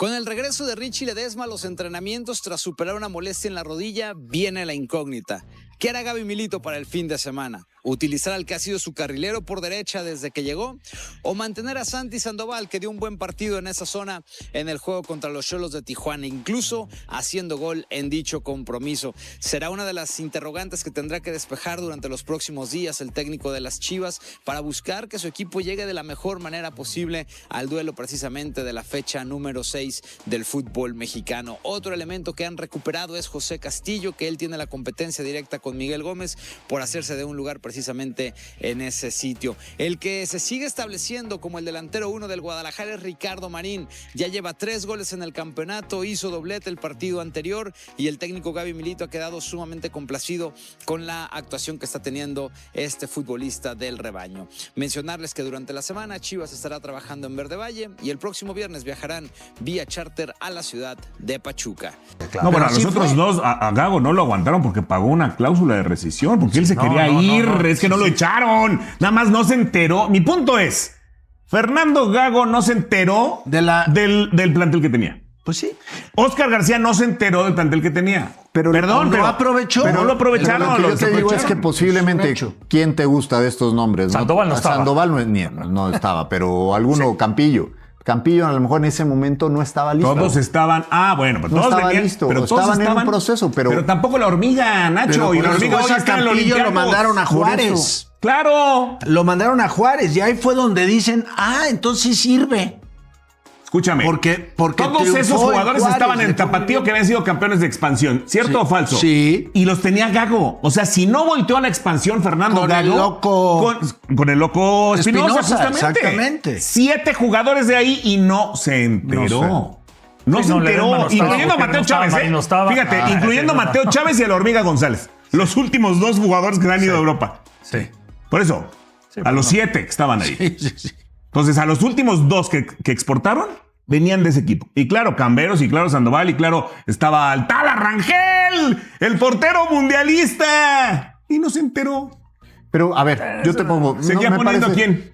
Con el regreso de Richie Ledesma a los entrenamientos tras superar una molestia en la rodilla, viene la incógnita. ¿Qué hará Gaby Milito para el fin de semana? ¿Utilizar al que ha sido su carrilero por derecha desde que llegó? ¿O mantener a Santi Sandoval, que dio un buen partido en esa zona en el juego contra los Xolos de Tijuana, incluso haciendo gol en dicho compromiso? Será una de las interrogantes que tendrá que despejar durante los próximos días el técnico de las Chivas para buscar que su equipo llegue de la mejor manera posible al duelo precisamente de la fecha número 6 del fútbol mexicano. Otro elemento que han recuperado es José Castillo, que él tiene la competencia directa con Miguel Gómez por hacerse de un lugar precisamente en ese sitio. El que se sigue estableciendo como el delantero 1 del Guadalajara es Ricardo Marín. Ya lleva 3 goles en el campeonato, hizo doblete el partido anterior y el técnico Gaby Milito ha quedado sumamente complacido con la actuación que está teniendo este futbolista del rebaño. Mencionarles que durante la semana Chivas estará trabajando en Verde Valle y el próximo viernes viajarán vía charter a la ciudad de Pachuca. Claro. No, bueno, a los otros dos, a Gago no lo aguantaron porque pagó una cláusula de rescisión, porque él se quería ir, es que no lo echaron, nada más no se enteró. Mi punto es, Fernando Gago no se enteró del plantel que tenía. Pues sí. Óscar García no se enteró del plantel que tenía. Pero no aprovechó. Pero no lo aprovecharon. Lo que yo te digo es que posiblemente, ¿quién te gusta de estos nombres? Sandoval no estaba. Sandoval no estaba, pero alguno, sí. Campillo a lo mejor en ese momento no estaba listo. Todos estaban, bueno, pero no todos estaba venían, listo, pero todos estaban en un proceso, pero tampoco la hormiga, Nacho, y la hormiga hoy está en Campillo lo mandaron a Juárez. Claro. Lo mandaron a Juárez y ahí fue donde dicen, entonces sirve. Escúchame, porque todos esos jugadores estaban en Tapatío que habían sido campeones de expansión, ¿cierto o falso? Sí. Y los tenía Gago. O sea, si no volteó a la expansión Fernando Gago... Con el loco Espinosa, justamente. Exactamente. 7 jugadores de ahí y no se enteró. No se enteró, incluyendo a Mateo Chávez. Fíjate, incluyendo a Mateo Chávez y a la Hormiga González. Los últimos 2 jugadores que han ido a Europa. Sí. Por eso, a los 7 que estaban ahí. Sí. Entonces, a los últimos 2 que exportaron, venían de ese equipo. Y claro, Camberos, y claro, Sandoval, y claro, estaba Altala Rangel, el portero mundialista. Y no se enteró. Pero, a ver, yo te pongo... ¿Seguía poniendo a quién?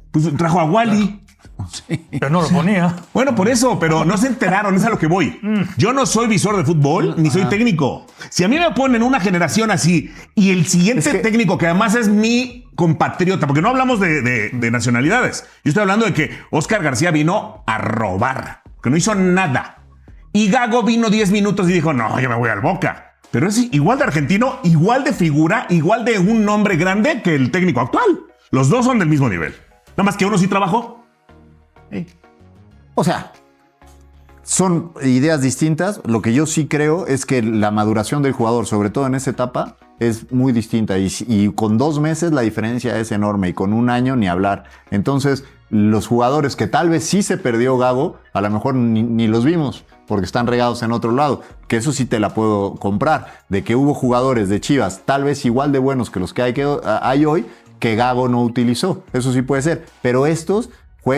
Pues trajo a Wally. Sí. Pero no lo ponía. Bueno, por eso, pero no se enteraron, es a lo que voy. Yo no soy visor de fútbol, ni soy técnico. Si a mí me ponen una generación así y el siguiente técnico, que además es mi compatriota, porque no hablamos de nacionalidades. Yo estoy hablando de que Óscar García vino a robar, que no hizo nada. Y Gago vino 10 minutos y dijo, no, yo me voy al Boca. Pero es igual de argentino, igual de figura, igual de un nombre grande que el técnico actual. Los dos son del mismo nivel. Nada más que uno sí trabajó. Sí. O sea, son ideas distintas. Lo que yo sí creo es que la maduración del jugador, sobre todo en esa etapa, es muy distinta. Y con 2 meses la diferencia es enorme. Y con 1 año ni hablar. Entonces, los jugadores que tal vez sí se perdió Gago, a lo mejor ni los vimos, porque están regados en otro lado. Que eso sí te la puedo comprar. De que hubo jugadores de Chivas tal vez igual de buenos que los que hay hoy, que Gago no utilizó. Eso sí puede ser. Pero estos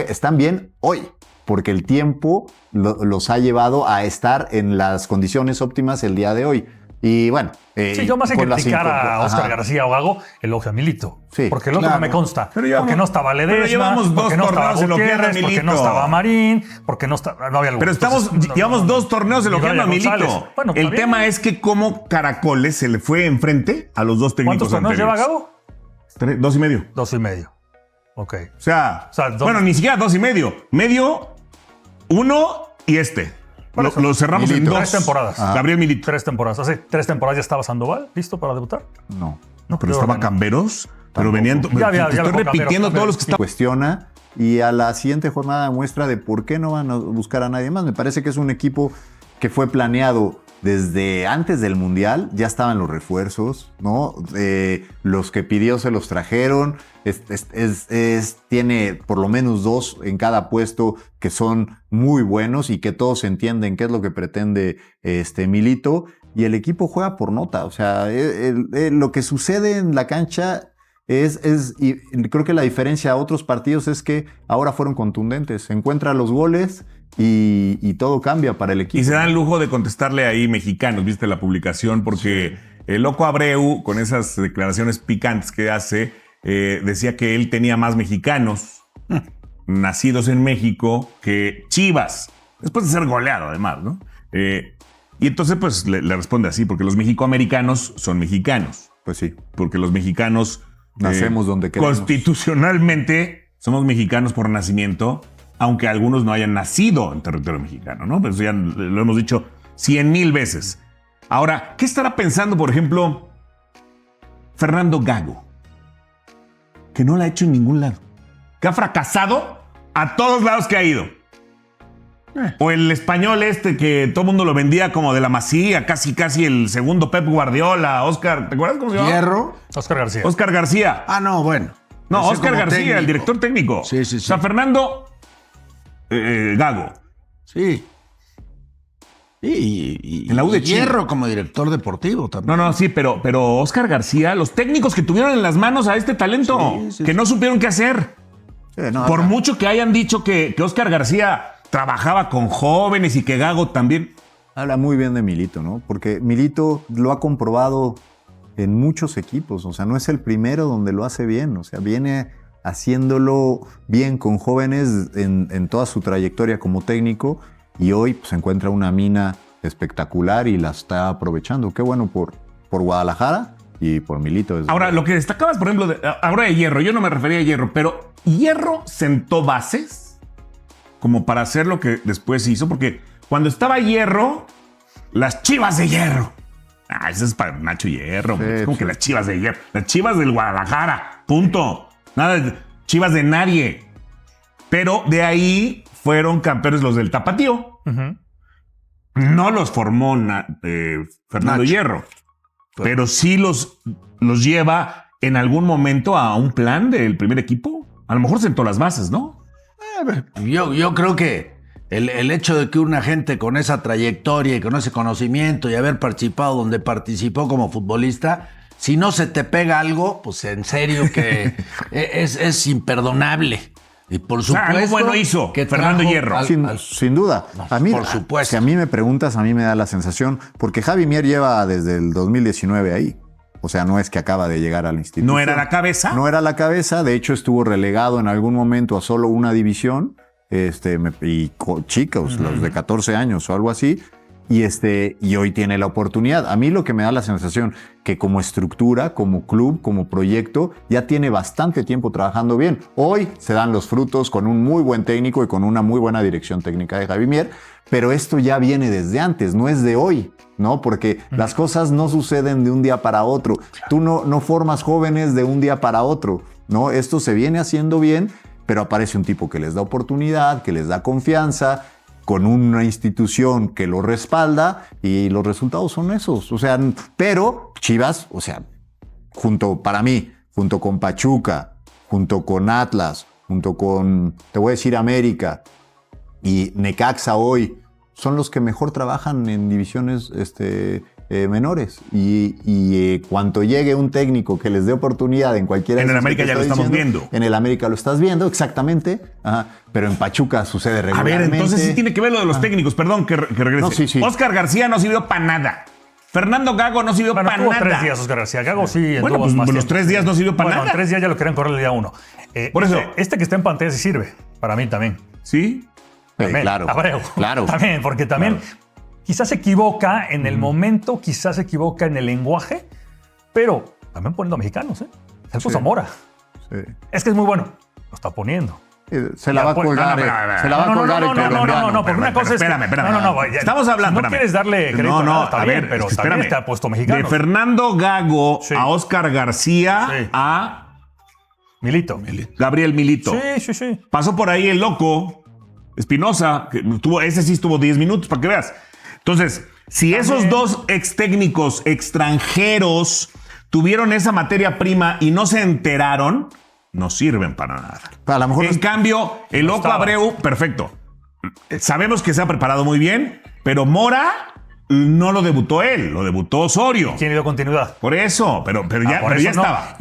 están bien hoy, porque el tiempo los ha llevado a estar en las condiciones óptimas el día de hoy. Y bueno... yo más que criticar a Óscar García o Gago, elogio a Milito. Sí, porque el otro no me consta. Porque no estaba Ledesma, porque no estaba Gutiérrez, porque no estaba Marín, porque no había... Pero llevamos 2 torneos elogiando a Milito. Bueno, el tema es que como Caracoles se le fue enfrente a los 2 técnicos anteriores. ¿Cuántos torneos lleva Gago? 2 y medio. 2 y medio. Ok. O sea bueno, ni siquiera 2 y medio. Medio, 1 y Lo cerramos Milito. En 2 temporadas. Gabriel Milito. 3 temporadas. Hace 3 temporadas ya estaba Sandoval, ¿listo para debutar? No, pero estaba Camberos. Pero venían... Estoy repitiendo todos los que están... Cuestiona y a la siguiente jornada muestra de por qué no van a buscar a nadie más. Me parece que es un equipo que fue planeado desde antes del Mundial. Ya estaban los refuerzos, ¿no? Los que pidió se los trajeron. Tiene por lo menos 2 en cada puesto que son muy buenos y que todos entienden qué es lo que pretende Milito. Y el equipo juega por nota. O sea, lo que sucede en la cancha y creo que la diferencia a otros partidos es que ahora fueron contundentes. Encuentra los goles y todo cambia para el equipo. Y se dan el lujo de contestarle ahí mexicanos, viste la publicación, porque el loco Abreu, con esas declaraciones picantes que hace, decía que él tenía más mexicanos nacidos en México que Chivas. Después de ser goleado, además, ¿no? Y entonces, pues, le responde así, porque los mexicoamericanos son mexicanos. Pues sí. Porque los mexicanos... Nacemos donde queremos. Constitucionalmente somos mexicanos por nacimiento, aunque algunos no hayan nacido en territorio mexicano, ¿no? Pero eso ya lo hemos dicho 100,000 veces. Ahora, ¿qué estará pensando, por ejemplo, Fernando Gago? Que no la ha hecho en ningún lado. Que ha fracasado a todos lados que ha ido. O el español que todo el mundo lo vendía como de la Masía, casi el segundo Pep Guardiola, Oscar, ¿te acuerdas cómo se llama? Hierro. Oscar García. Ah, no, bueno. No, Oscar García, técnico. El director técnico. Sí. O sea, Fernando Gago. Sí. Y en la U de Hierro como director deportivo también. No, sí, pero Oscar García, los técnicos que tuvieron en las manos a este talento, que no supieron qué hacer. Sí, por mucho que hayan dicho que Oscar García trabajaba con jóvenes y que Gago también. Habla muy bien de Milito, ¿no? Porque Milito lo ha comprobado en muchos equipos. O sea, no es el primero donde lo hace bien. O sea, viene haciéndolo bien con jóvenes en toda su trayectoria como técnico y hoy pues, encuentra una mina espectacular y la está aprovechando. Qué bueno por Guadalajara y por Milito. Ahora, lo que destacabas, por ejemplo, ahora de Hierro, yo no me refería a Hierro, pero Hierro sentó bases como para hacer lo que después hizo, porque cuando estaba Hierro, las Chivas de Hierro. Eso es para Nacho Hierro. Sí, es como que las Chivas de Hierro. Las Chivas del Guadalajara. Punto. Nada de Chivas de nadie. Pero de ahí fueron campeones los del Tapatío. Uh-huh. No los formó Fernando Hierro. Pero sí los lleva en algún momento a un plan del primer equipo. A lo mejor sentó las bases, ¿no? Yo creo que el hecho de que una gente con esa trayectoria y con ese conocimiento y haber participado donde participó como futbolista, si no se te pega algo, pues en serio que es imperdonable. Y por supuesto... algo bueno hizo que Fernando Hierro. Sin duda. A mí, por supuesto. Si a mí me preguntas, a mí me da la sensación, porque Javi Mier lleva desde el 2019 ahí. O sea, no es que acaba de llegar al instituto. ¿No era la cabeza? No era la cabeza. De hecho, estuvo relegado en algún momento a solo una división. Y chicos, los de 14 años o algo así. Y hoy tiene la oportunidad. A mí lo que me da la sensación que como estructura, como club, como proyecto, ya tiene bastante tiempo trabajando bien. Hoy se dan los frutos con un muy buen técnico y con una muy buena dirección técnica de Javi Mier. Pero esto ya viene desde antes, no es de hoy, ¿no? Porque las cosas no suceden de un día para otro. Tú no formas jóvenes de un día para otro, ¿no? Esto se viene haciendo bien, pero aparece un tipo que les da oportunidad, que les da confianza, con una institución que lo respalda y los resultados son esos. O sea, pero Chivas, o sea, para mí, junto con Pachuca, junto con Atlas, junto con, te voy a decir, América y Necaxa hoy, son los que mejor trabajan en divisiones menores. Y cuando llegue un técnico que les dé oportunidad en cualquiera de En el América ya lo estamos viendo. En el América lo estás viendo, exactamente. Ajá, pero en Pachuca sucede regularmente. A ver, entonces sí tiene que ver lo de los técnicos. Perdón que regrese. No, sí. Oscar García no sirvió para nada. Fernando Gago no sirvió para nada. 3 días Oscar García. Gago sí. Bueno, pues los 3 días no sirvió para nada. Bueno, 3 días ya lo querían correr el día 1. Por eso. Este que está en pantalla sí sirve. Para mí también. ¿Sí? También, claro. Abreu. Claro. También, porque también quizás se equivoca en el momento, quizás se equivoca en el lenguaje, pero también poniendo a mexicanos, ¿eh? Se puso Mora. Sí. Es que es muy bueno. Lo está poniendo. Se la va a colgar. Se la va a colgar el colombiano. No, porque una cosa es. Espérame. No, estamos hablando. Si no quieres darle crédito, no, está a bien, ver, pero es que también te ha puesto mexicanos. De Fernando Gago a Oscar García a Milito. Gabriel Milito. Sí. Pasó por ahí el loco Espinosa, que ese sí estuvo 10 minutos, para que veas. Entonces, si esos dos ex técnicos extranjeros tuvieron esa materia prima y no se enteraron, no sirven para nada. A lo mejor en cambio, el loco Abreu, perfecto. Sabemos que se ha preparado muy bien, pero Mora no lo debutó él, lo debutó Osorio. ¿Quién le dio continuidad? Por eso, pero ya estaba.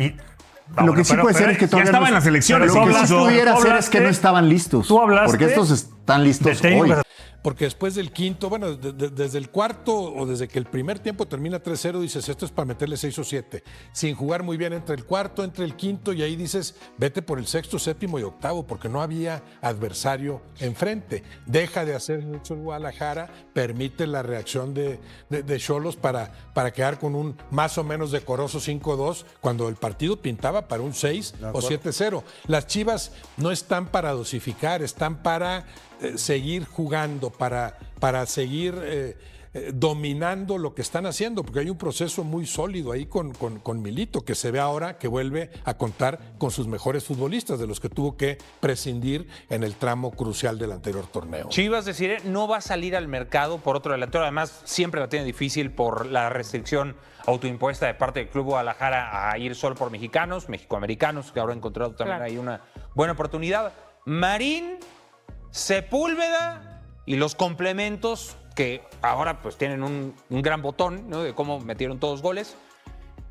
Lo que sí puede ser es que todavía ya estaba en las elecciones. Lo que sí pudiera ser es que no estaban listos. Tú hablaste porque estos están listos hoy. porque después del quinto, bueno, desde el cuarto o desde que el primer tiempo termina 3-0, dices, esto es para meterle 6 o 7. Sin jugar muy bien entre el cuarto, entre el quinto, y ahí dices, vete por el sexto, séptimo y octavo, porque no había adversario enfrente. Deja de hacer mucho el Guadalajara, permite la reacción de Xolos para quedar con un más o menos decoroso 5-2, cuando el partido pintaba para un 6 o 7-0. Las Chivas no están para dosificar, están para seguir jugando, para seguir dominando lo que están haciendo, porque hay un proceso muy sólido ahí con Milito, que se ve ahora que vuelve a contar con sus mejores futbolistas, de los que tuvo que prescindir en el tramo crucial del anterior torneo. Chivas, decir, no va a salir al mercado por otro delantero, además siempre la tiene difícil por la restricción autoimpuesta de parte del Club Guadalajara a ir solo por mexicanos, mexicoamericanos, que ahora han encontrado también ahí una buena oportunidad. Marín, Sepúlveda y los complementos que ahora pues tienen un gran botón, ¿no?, de cómo metieron todos goles.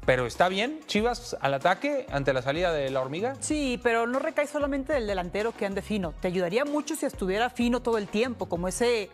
Pero está bien, Chivas al ataque ante la salida de la Hormiga. Sí, pero no recae solamente del delantero que ande fino. Te ayudaría mucho si estuviera fino todo el tiempo, como ese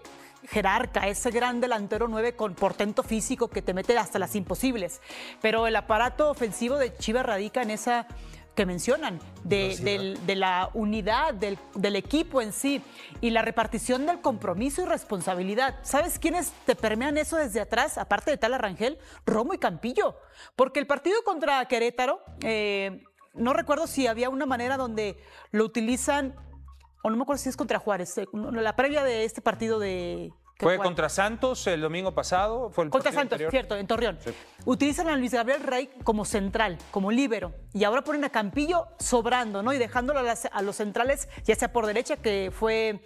jerarca, ese gran delantero 9 con portento físico que te mete hasta las imposibles. Pero el aparato ofensivo de Chivas radica en esa que mencionan, de la unidad del equipo en sí y la repartición del compromiso y responsabilidad. ¿Sabes quiénes te permean eso desde atrás? Aparte de Tala Rangel, Romo y Campillo. Porque el partido contra Querétaro, no recuerdo si había una manera donde lo utilizan, o no me acuerdo si es contra Juárez, la previa de este partido de... Fue contra Santos el domingo pasado. Fue el contra Santos, anterior. Cierto, en Torreón. Sí. Utilizan a Luis Gabriel Rey como central, como líbero. Y ahora ponen a Campillo sobrando, ¿no? Y dejándolo a los centrales, ya sea por derecha, que fue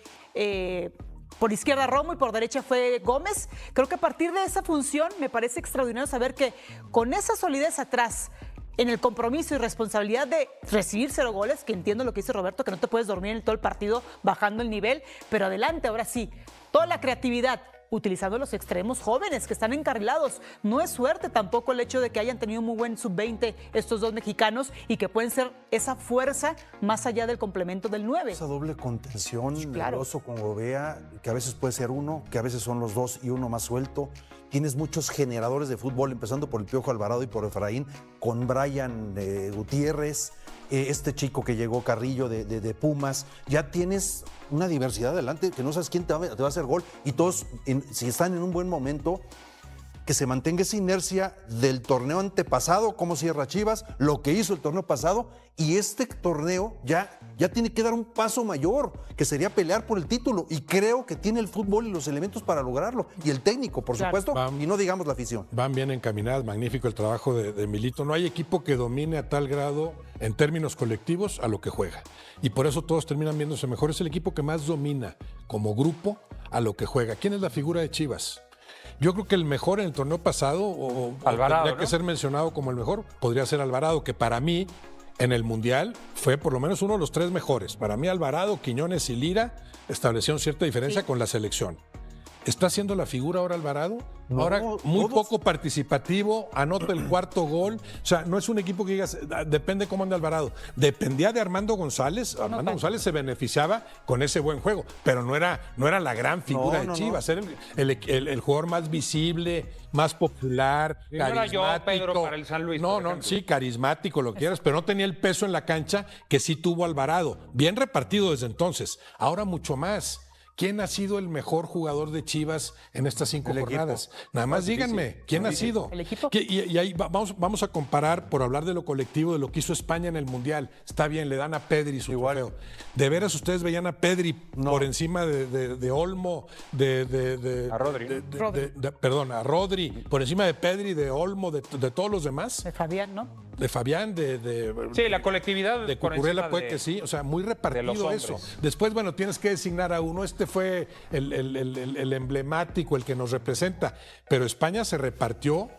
por izquierda Romo y por derecha fue Gómez. Creo que a partir de esa función me parece extraordinario saber que con esa solidez atrás, en el compromiso y responsabilidad de recibir 0 goles, que entiendo lo que dice Roberto, que no te puedes dormir en todo el partido bajando el nivel, pero adelante, ahora sí, toda la creatividad, utilizando los extremos jóvenes que están encarrilados. No es suerte tampoco el hecho de que hayan tenido muy buen sub-20 estos dos mexicanos y que pueden ser esa fuerza más allá del complemento del 9. Esa doble contención, claro. Nervoso con Gobea, que a veces puede ser uno, que a veces son los dos y uno más suelto. Tienes muchos generadores de fútbol, empezando por el Piojo Alvarado y por Efraín, con Brian Gutiérrez, este chico que llegó Carrillo de Pumas. Ya tienes una diversidad adelante que no sabes quién te va a hacer gol. Y todos, si están en un buen momento, que se mantenga esa inercia del torneo antepasado, cómo cierra Chivas, lo que hizo el torneo pasado, y este torneo ya tiene que dar un paso mayor, que sería pelear por el título, y creo que tiene el fútbol y los elementos para lograrlo, y el técnico, por supuesto, y no digamos la afición. Van bien encaminadas, magnífico el trabajo de Milito. No hay equipo que domine a tal grado en términos colectivos a lo que juega, y por eso todos terminan viéndose mejor. Es el equipo que más domina como grupo a lo que juega. ¿Quién es la figura de Chivas? Yo creo que el mejor en el torneo pasado, Alvarado, tendría que ser mencionado como el mejor, podría ser Alvarado, que para mí en el Mundial fue por lo menos uno de los 3 mejores. Para mí Alvarado, Quiñones y Lira establecieron cierta diferencia con la selección. ¿Está haciendo la figura ahora Alvarado? No, ahora muy todos. poco participativo, anota el 4º gol. O sea, no es un equipo que digas, depende cómo anda Alvarado. Dependía de Armando González. Armando González se beneficiaba con ese buen juego, pero no era la gran figura de Chivas. Era el jugador más visible, más popular, carismático. No era yo, Pedro, para el San Luis. Sí, carismático, lo que quieras, pero no tenía el peso en la cancha que sí tuvo Alvarado. Bien repartido desde entonces. Ahora mucho más. ¿Quién ha sido el mejor jugador de Chivas en estas 5 jornadas? Nada más díganme, ¿quién ha sido? El equipo. Y ahí vamos a comparar, por hablar de lo colectivo, de lo que hizo España en el Mundial. Está bien, le dan a Pedri su trofeo. ¿De veras ustedes veían a Pedri por encima de Olmo, a Rodri? Perdón, a Rodri, por encima de Pedri, de Olmo, de todos los demás? De Fabián, ¿no? De Fabián, sí, la colectividad. De Cucurella puede que sí, o sea, muy repartido eso. Después, bueno, tienes que designar a uno. Este fue el emblemático, el que nos representa. Pero España se repartió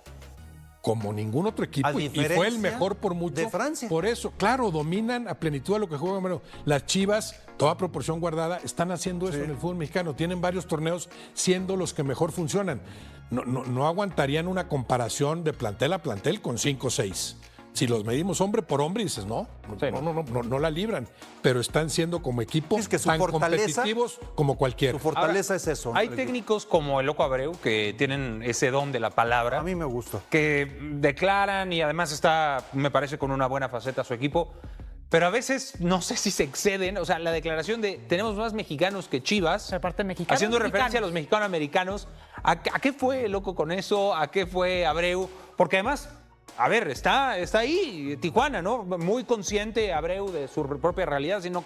como ningún otro equipo y fue el mejor por mucho. De Francia. Por eso, claro, dominan a plenitud a lo que juegan. Bueno, las Chivas, toda proporción guardada, están haciendo eso en el fútbol mexicano. Tienen varios torneos siendo los que mejor funcionan. No aguantarían una comparación de plantel a plantel con 5 o 6. Si los medimos hombre por hombre, dices, no la libran. Pero están siendo como equipo tan competitivos como cualquiera. Su fortaleza es eso. Hay técnicos como el Loco Abreu que tienen ese don de la palabra. A mí me gusta. Que declaran y además está, me parece, con una buena faceta su equipo. Pero a veces no sé si se exceden. O sea, la declaración de tenemos más mexicanos que Chivas. Aparte mexicano, haciendo referencia a los mexicanos-americanos. ¿A qué fue Loco con eso? ¿A qué fue Abreu? Porque además, a ver, está ahí Tijuana, ¿no? Muy consciente Abreu de su propia realidad. Si no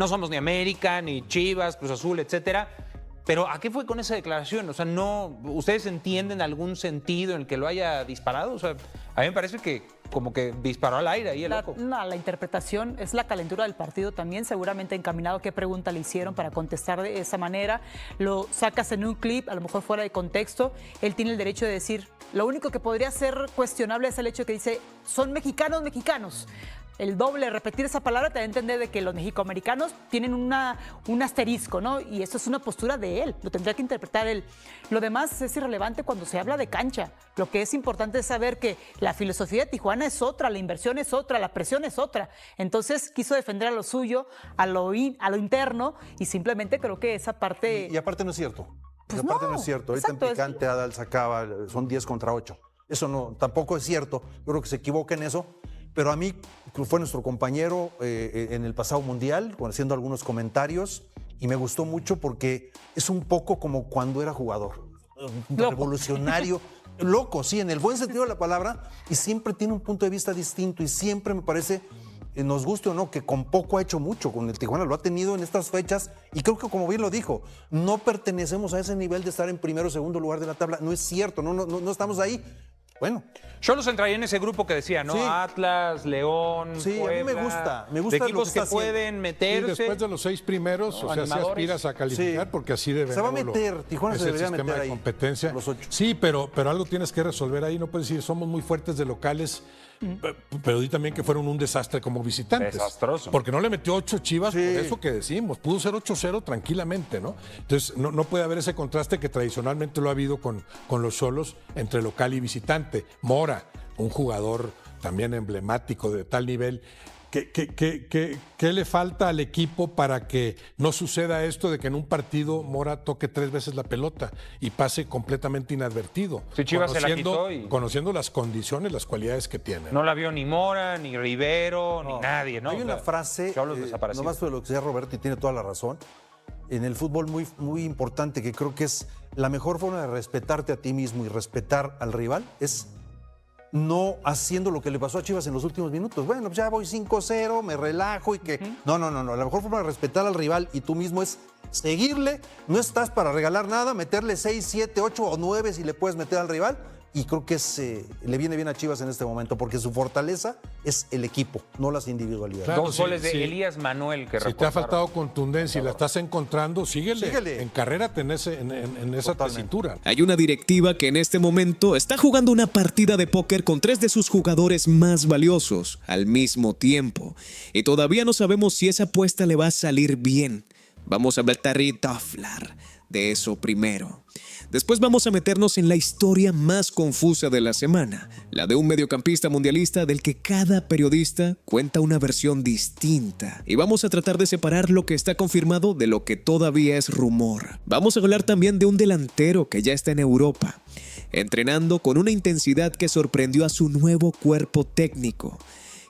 somos ni América, ni Chivas, Cruz Azul, etcétera. Pero ¿a qué fue con esa declaración? O sea, ¿ustedes entienden algún sentido en el que lo haya disparado? O sea, a mí me parece que como que disparó al aire ahí el Loco. La interpretación es la calentura del partido también, seguramente encaminado qué pregunta le hicieron para contestar de esa manera. Lo sacas en un clip, a lo mejor fuera de contexto. Él tiene el derecho de decir, lo único que podría ser cuestionable es el hecho de que dice, son mexicanos. El doble, repetir esa palabra te da a entender de que los mexicoamericanos tienen un asterisco, ¿no? Y eso es una postura de él, lo tendría que interpretar él. Lo demás es irrelevante cuando se habla de cancha. Lo que es importante es saber que la filosofía de Tijuana es otra, la inversión es otra, la presión es otra. Entonces quiso defender a lo suyo, a lo interno, y simplemente creo que esa parte... Y aparte no es cierto. Pues no es cierto. Ahorita exacto, en Picante Adal sacaba, son 10 contra 8. Eso tampoco es cierto. Yo creo que se equivoca en eso. Pero a mí fue nuestro compañero en el pasado mundial, haciendo algunos comentarios, y me gustó mucho porque es un poco como cuando era jugador. Revolucionario, loco, sí, en el buen sentido de la palabra, y siempre tiene un punto de vista distinto, y siempre me parece, nos guste o no, que con poco ha hecho mucho con el Tijuana, lo ha tenido en estas fechas, y creo que como bien lo dijo, no pertenecemos a ese nivel de estar en primero o segundo lugar de la tabla, no es cierto, no estamos ahí. Bueno, yo los entraría en ese grupo que decía, ¿no? Sí. Atlas, León, sí, Puebla, a mí me gusta de equipos que pueden meterse. Y después de los 6 primeros, o sea, si aspiras a calificar, porque así debe. Se va a meter, Tijuana se debería meter ahí. Competencia. Los 8. Sí, pero algo tienes que resolver ahí. No puedes decir, somos muy fuertes de locales, pero di también que fueron un desastre como visitantes. Desastroso. Porque no le metió 8 Chivas, por eso que decimos. Pudo ser 8-0 tranquilamente, ¿no? Entonces, no puede haber ese contraste que tradicionalmente lo ha habido con los Xolos entre local y visitante. Mora, un jugador también emblemático de tal nivel. ¿Qué le falta al equipo para que no suceda esto de que en un partido Mora toque 3 veces la pelota y pase completamente inadvertido? Si Chivas se la quitó conociendo las condiciones, las cualidades que tiene. No la vio ni Mora, ni Rivero, ni nadie, ¿no? Hay una frase, nomás de lo que decía Roberto, y tiene toda la razón, en el fútbol muy, muy importante, que creo que es la mejor forma de respetarte a ti mismo y respetar al rival, es no haciendo lo que le pasó a Chivas en los últimos minutos. Bueno, ya voy 5-0, me relajo y que... No. La mejor forma de respetar al rival y tú mismo es seguirle. No estás para regalar nada, meterle 6, 7, 8 o 9 si le puedes meter al rival. Y creo que le viene bien a Chivas en este momento porque su fortaleza es el equipo, no las individualidades. Claro, 2 goles de Elías Manuel que si te ha faltado contundencia y la estás encontrando, síguele. Encarrérate en esa tesitura. Hay una directiva que en este momento está jugando una partida de póker con 3 de sus jugadores más valiosos al mismo tiempo. Y todavía no sabemos si esa apuesta le va a salir bien. Vamos a hablar de eso primero. Después vamos a meternos en la historia más confusa de la semana, la de un mediocampista mundialista del que cada periodista cuenta una versión distinta. Y vamos a tratar de separar lo que está confirmado de lo que todavía es rumor. Vamos a hablar también de un delantero que ya está en Europa, entrenando con una intensidad que sorprendió a su nuevo cuerpo técnico,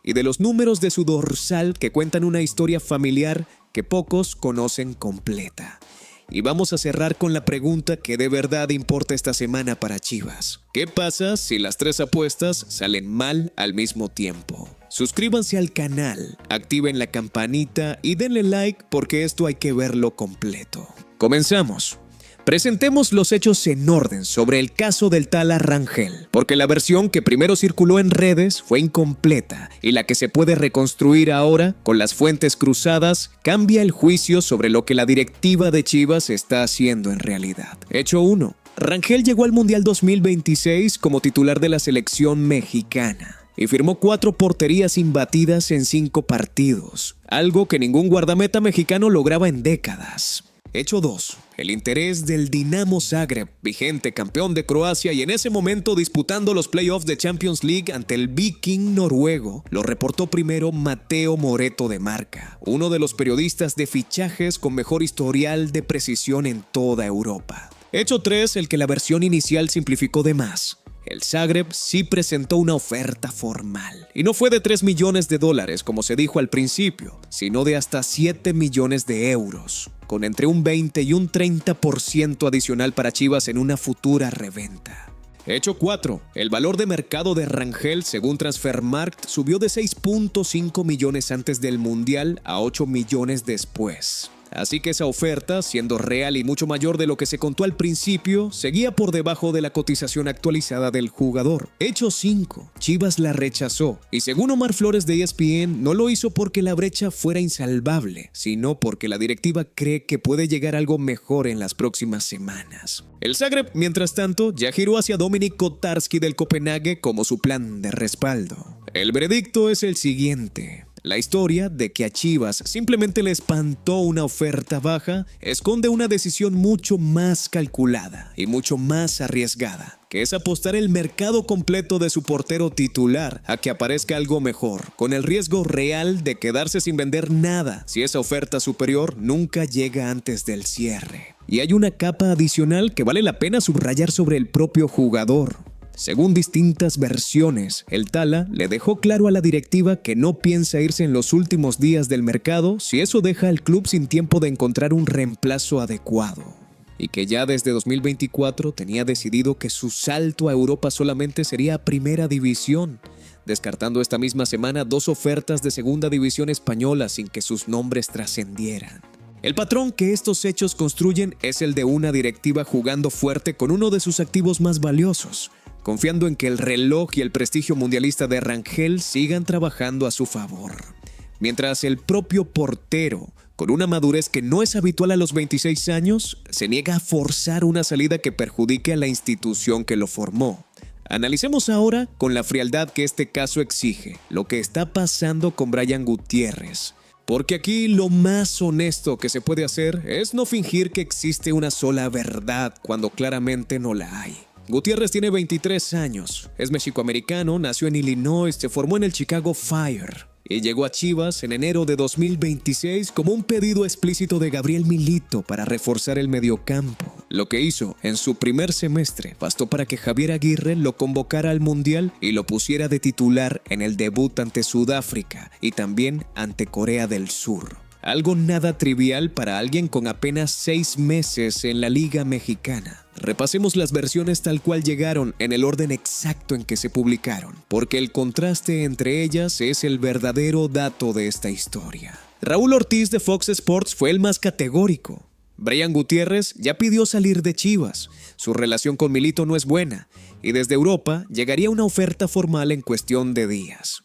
y de los números de su dorsal que cuentan una historia familiar que pocos conocen completa. Y vamos a cerrar con la pregunta que de verdad importa esta semana para Chivas. ¿Qué pasa si las 3 apuestas salen mal al mismo tiempo? Suscríbanse al canal, activen la campanita y denle like porque esto hay que verlo completo. Comenzamos. Presentemos los hechos en orden sobre el caso del tal Rangel, porque la versión que primero circuló en redes fue incompleta y la que se puede reconstruir ahora, con las fuentes cruzadas, cambia el juicio sobre lo que la directiva de Chivas está haciendo en realidad. Hecho 1. Rangel llegó al Mundial 2026 como titular de la selección mexicana y firmó 4 porterías imbatidas en 5 partidos, algo que ningún guardameta mexicano lograba en décadas. Hecho 2. El interés del Dinamo Zagreb, vigente campeón de Croacia y en ese momento disputando los playoffs de Champions League ante el Viking noruego, lo reportó primero Mateo Moretto de Marca, uno de los periodistas de fichajes con mejor historial de precisión en toda Europa. Hecho 3, el que la versión inicial simplificó de más. El Zagreb sí presentó una oferta formal, y no fue de $3 millones como se dijo al principio, sino de hasta 7 millones de euros, con entre un 20 y un 30% adicional para Chivas en una futura reventa. Hecho 4. El valor de mercado de Rangel, según Transfermarkt, subió de 6.5 millones antes del Mundial a 8 millones después. Así que esa oferta, siendo real y mucho mayor de lo que se contó al principio, seguía por debajo de la cotización actualizada del jugador. Hecho 5. Chivas la rechazó, y según Omar Flores de ESPN, no lo hizo porque la brecha fuera insalvable, sino porque la directiva cree que puede llegar algo mejor en las próximas semanas. El Zagreb, mientras tanto, ya giró hacia Dominik Kotarski del Copenhague como su plan de respaldo. El veredicto es el siguiente. La historia de que a Chivas simplemente le espantó una oferta baja esconde una decisión mucho más calculada y mucho más arriesgada, que es apostar el mercado completo de su portero titular a que aparezca algo mejor, con el riesgo real de quedarse sin vender nada si esa oferta superior nunca llega antes del cierre. Y hay una capa adicional que vale la pena subrayar sobre el propio jugador. Según distintas versiones, el Tala le dejó claro a la directiva que no piensa irse en los últimos días del mercado si eso deja al club sin tiempo de encontrar un reemplazo adecuado. Y que ya desde 2024 tenía decidido que su salto a Europa solamente sería a Primera División, descartando esta misma semana 2 ofertas de Segunda División española sin que sus nombres trascendieran. El patrón que estos hechos construyen es el de una directiva jugando fuerte con uno de sus activos más valiosos, confiando en que el reloj y el prestigio mundialista de Rangel sigan trabajando a su favor. Mientras el propio portero, con una madurez que no es habitual a los 26 años, se niega a forzar una salida que perjudique a la institución que lo formó. Analicemos ahora, con la frialdad que este caso exige, lo que está pasando con Brian Gutiérrez. Porque aquí lo más honesto que se puede hacer es no fingir que existe una sola verdad cuando claramente no la hay. Gutiérrez tiene 23 años, es mexicoamericano, nació en Illinois, se formó en el Chicago Fire y llegó a Chivas en enero de 2026 como un pedido explícito de Gabriel Milito para reforzar el mediocampo. Lo que hizo en su primer semestre bastó para que Javier Aguirre lo convocara al Mundial y lo pusiera de titular en el debut ante Sudáfrica y también ante Corea del Sur. Algo nada trivial para alguien con apenas 6 meses en la Liga Mexicana. Repasemos las versiones tal cual llegaron en el orden exacto en que se publicaron, porque el contraste entre ellas es el verdadero dato de esta historia. Raúl Ortiz de Fox Sports fue el más categórico. Brian Gutiérrez ya pidió salir de Chivas, su relación con Milito no es buena, y desde Europa llegaría una oferta formal en cuestión de días.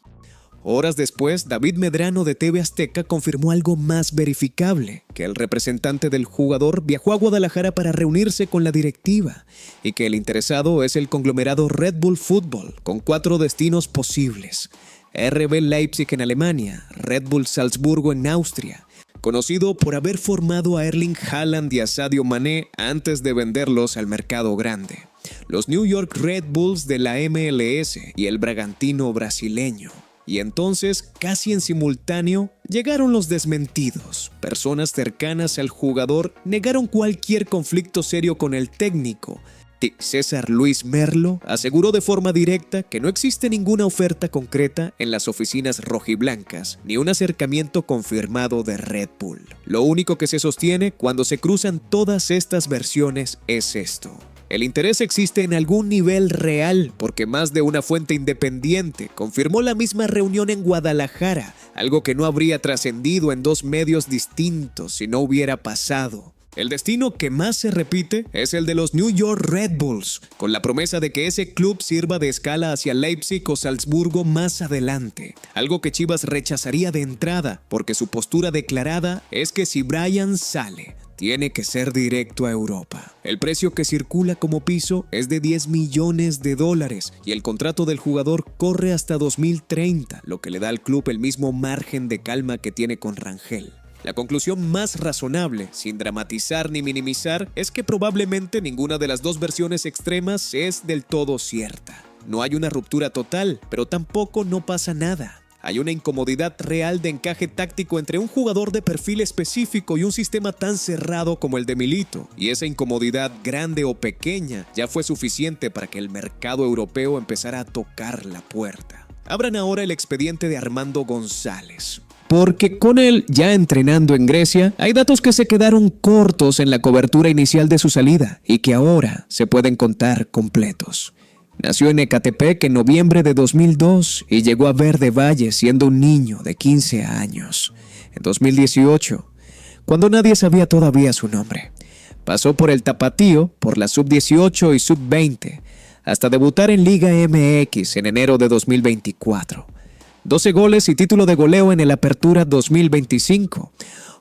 Horas después, David Medrano de TV Azteca confirmó algo más verificable, que el representante del jugador viajó a Guadalajara para reunirse con la directiva y que el interesado es el conglomerado Red Bull Fútbol, con 4 destinos posibles: RB Leipzig en Alemania, Red Bull Salzburgo en Austria, conocido por haber formado a Erling Haaland y a Sadio Mané antes de venderlos al mercado grande, los New York Red Bulls de la MLS y el Bragantino brasileño. Y entonces, casi en simultáneo, llegaron los desmentidos. Personas cercanas al jugador negaron cualquier conflicto serio con el técnico. César Luis Merlo aseguró de forma directa que no existe ninguna oferta concreta en las oficinas rojiblancas, ni un acercamiento confirmado de Red Bull. Lo único que se sostiene cuando se cruzan todas estas versiones es esto: el interés existe en algún nivel real porque más de una fuente independiente confirmó la misma reunión en Guadalajara, algo que no habría trascendido en 2 medios distintos si no hubiera pasado. El destino que más se repite es el de los New York Red Bulls, con la promesa de que ese club sirva de escala hacia Leipzig o Salzburgo más adelante, algo que Chivas rechazaría de entrada porque su postura declarada es que si Brian sale, tiene que ser directo a Europa. El precio que circula como piso es de $10 millones y el contrato del jugador corre hasta 2030, lo que le da al club el mismo margen de calma que tiene con Rangel. La conclusión más razonable, sin dramatizar ni minimizar, es que probablemente ninguna de las dos versiones extremas es del todo cierta. No hay una ruptura total, pero tampoco no pasa nada. Hay una incomodidad real de encaje táctico entre un jugador de perfil específico y un sistema tan cerrado como el de Milito. Y esa incomodidad, grande o pequeña, ya fue suficiente para que el mercado europeo empezara a tocar la puerta. Abran ahora el expediente de Armando González. Porque con él ya entrenando en Grecia, hay datos que se quedaron cortos en la cobertura inicial de su salida y que ahora se pueden contar completos. Nació en Ecatepec en noviembre de 2002 y llegó a Verde Valle siendo un niño de 15 años. En 2018, cuando nadie sabía todavía su nombre, pasó por el Tapatío, por la Sub-18 y Sub-20, hasta debutar en Liga MX en enero de 2024. 12 goles y título de goleo en el Apertura 2025,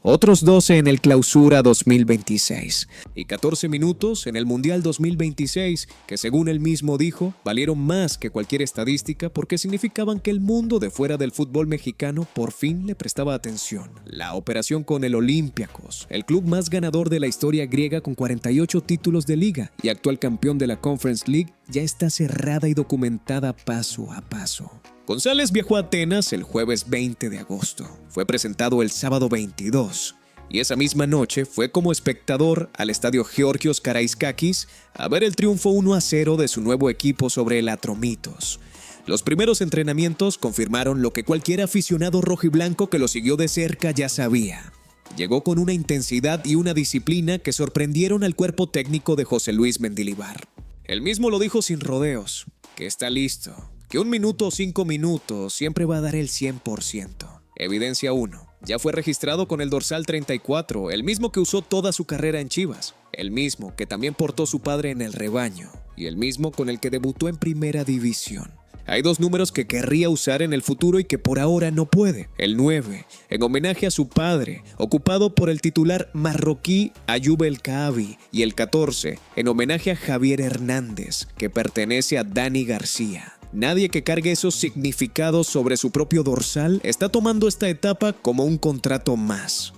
otros 12 en el Clausura 2026 y 14 minutos en el Mundial 2026 que, según él mismo dijo, valieron más que cualquier estadística porque significaban que el mundo de fuera del fútbol mexicano por fin le prestaba atención. La operación con el Olympiacos, el club más ganador de la historia griega con 48 títulos de liga y actual campeón de la Conference League, ya está cerrada y documentada paso a paso. González viajó a Atenas el jueves 20 de agosto. Fue presentado el sábado 22 y esa misma noche fue como espectador al estadio Georgios Karaiskakis a ver el triunfo 1-0 de su nuevo equipo sobre el Atromitos. Los primeros entrenamientos confirmaron lo que cualquier aficionado rojiblanco que lo siguió de cerca ya sabía. Llegó con una intensidad y una disciplina que sorprendieron al cuerpo técnico de José Luis Mendilibar. Él mismo lo dijo sin rodeos, que está listo, que 1 minuto o 5 minutos siempre va a dar el 100%. Evidencia 1. Ya fue registrado con el dorsal 34, el mismo que usó toda su carrera en Chivas, el mismo que también portó su padre en el rebaño y el mismo con el que debutó en Primera División. Hay 2 números que querría usar en el futuro y que por ahora no puede. El 9, en homenaje a su padre, ocupado por el titular marroquí Ayoub El Kaabi, y el 14, en homenaje a Javier Hernández, que pertenece a Dani García. Nadie que cargue esos significados sobre su propio dorsal está tomando esta etapa como un contrato más.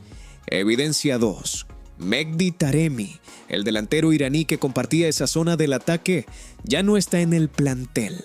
Evidencia 2. Mehdi Taremi, el delantero iraní que compartía esa zona del ataque, ya no está en el plantel,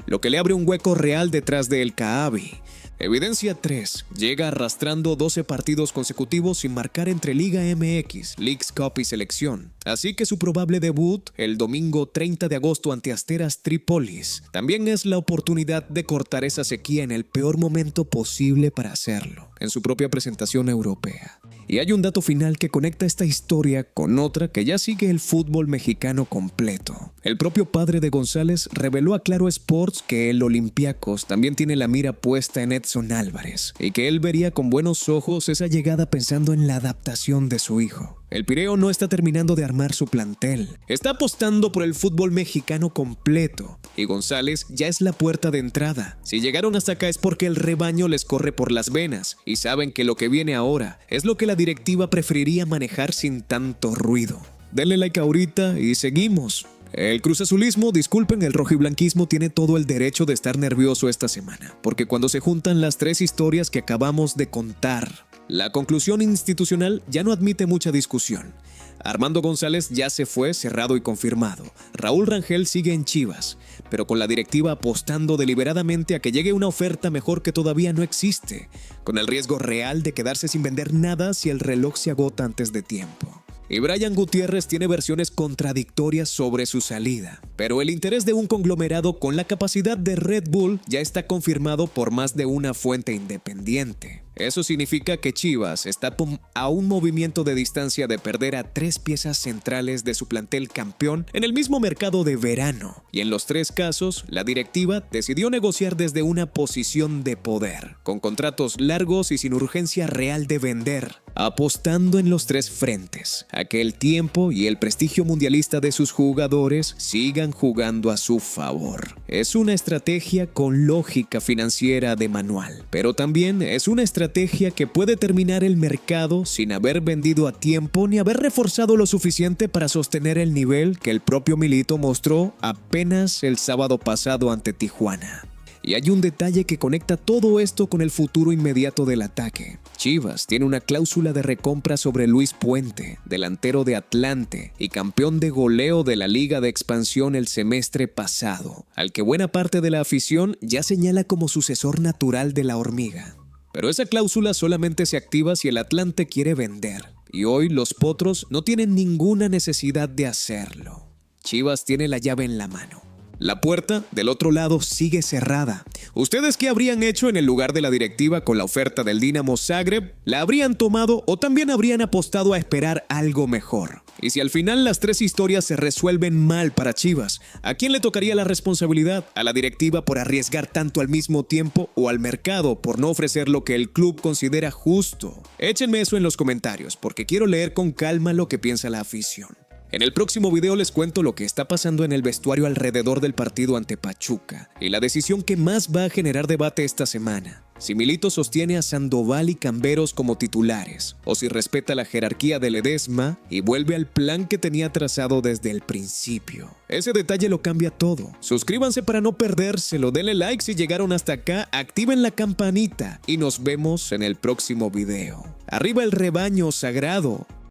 lo que le abre un hueco real detrás de El Kaabi. Evidencia 3. Llega arrastrando 12 partidos consecutivos sin marcar entre Liga MX, Leagues Cup y Selección. Así que su probable debut, el domingo 30 de agosto ante Asteras Tripolis, también es la oportunidad de cortar esa sequía en el peor momento posible para hacerlo, en su propia presentación europea. Y hay un dato final que conecta esta historia con otra que ya sigue el fútbol mexicano completo. El propio padre de González reveló a Claro Sports que el Olympiacos también tiene la mira puesta en Edson Álvarez y que él vería con buenos ojos esa llegada pensando en la adaptación de su hijo. El Pireo no está terminando de armar su plantel. Está apostando por el fútbol mexicano completo. Y González ya es la puerta de entrada. Si llegaron hasta acá es porque el rebaño les corre por las venas. Y saben que lo que viene ahora es lo que la directiva preferiría manejar sin tanto ruido. Denle like ahorita y seguimos. El cruzazulismo, disculpen, el rojiblanquismo tiene todo el derecho de estar nervioso esta semana. Porque cuando se juntan las 3 historias que acabamos de contar, la conclusión institucional ya no admite mucha discusión. Armando González ya se fue, cerrado y confirmado. Raúl Rangel sigue en Chivas, pero con la directiva apostando deliberadamente a que llegue una oferta mejor que todavía no existe, con el riesgo real de quedarse sin vender nada si el reloj se agota antes de tiempo. Y Brian Gutiérrez tiene versiones contradictorias sobre su salida, pero el interés de un conglomerado con la capacidad de Red Bull ya está confirmado por más de una fuente independiente. Eso significa que Chivas está a un movimiento de distancia de perder a 3 piezas centrales de su plantel campeón en el mismo mercado de verano. Y en los 3 casos, la directiva decidió negociar desde una posición de poder, con contratos largos y sin urgencia real de vender, apostando en los 3 frentes, a que el tiempo y el prestigio mundialista de sus jugadores sigan jugando a su favor. Es una estrategia con lógica financiera de manual, pero también es una estrategia que puede terminar el mercado sin haber vendido a tiempo ni haber reforzado lo suficiente para sostener el nivel que el propio Milito mostró apenas el sábado pasado ante Tijuana. Y hay un detalle que conecta todo esto con el futuro inmediato del ataque. Chivas tiene una cláusula de recompra sobre Luis Puente, delantero de Atlante y campeón de goleo de la Liga de Expansión el semestre pasado, al que buena parte de la afición ya señala como sucesor natural de la Hormiga. Pero esa cláusula solamente se activa si el Atlante quiere vender, y hoy los Potros no tienen ninguna necesidad de hacerlo. Chivas tiene la llave en la mano. La puerta del otro lado sigue cerrada. ¿Ustedes qué habrían hecho en el lugar de la directiva con la oferta del Dinamo Zagreb? ¿La habrían tomado o también habrían apostado a esperar algo mejor? Y si al final las tres historias se resuelven mal para Chivas, ¿a quién le tocaría la responsabilidad? ¿A la directiva por arriesgar tanto al mismo tiempo o al mercado por no ofrecer lo que el club considera justo? Échenme eso en los comentarios porque quiero leer con calma lo que piensa la afición. En el próximo video les cuento lo que está pasando en el vestuario alrededor del partido ante Pachuca y la decisión que más va a generar debate esta semana. Si Milito sostiene a Sandoval y Camberos como titulares, o si respeta la jerarquía de Ledesma y vuelve al plan que tenía trazado desde el principio. Ese detalle lo cambia todo. Suscríbanse para no perdérselo, denle like si llegaron hasta acá, activen la campanita y nos vemos en el próximo video. ¡Arriba el rebaño sagrado!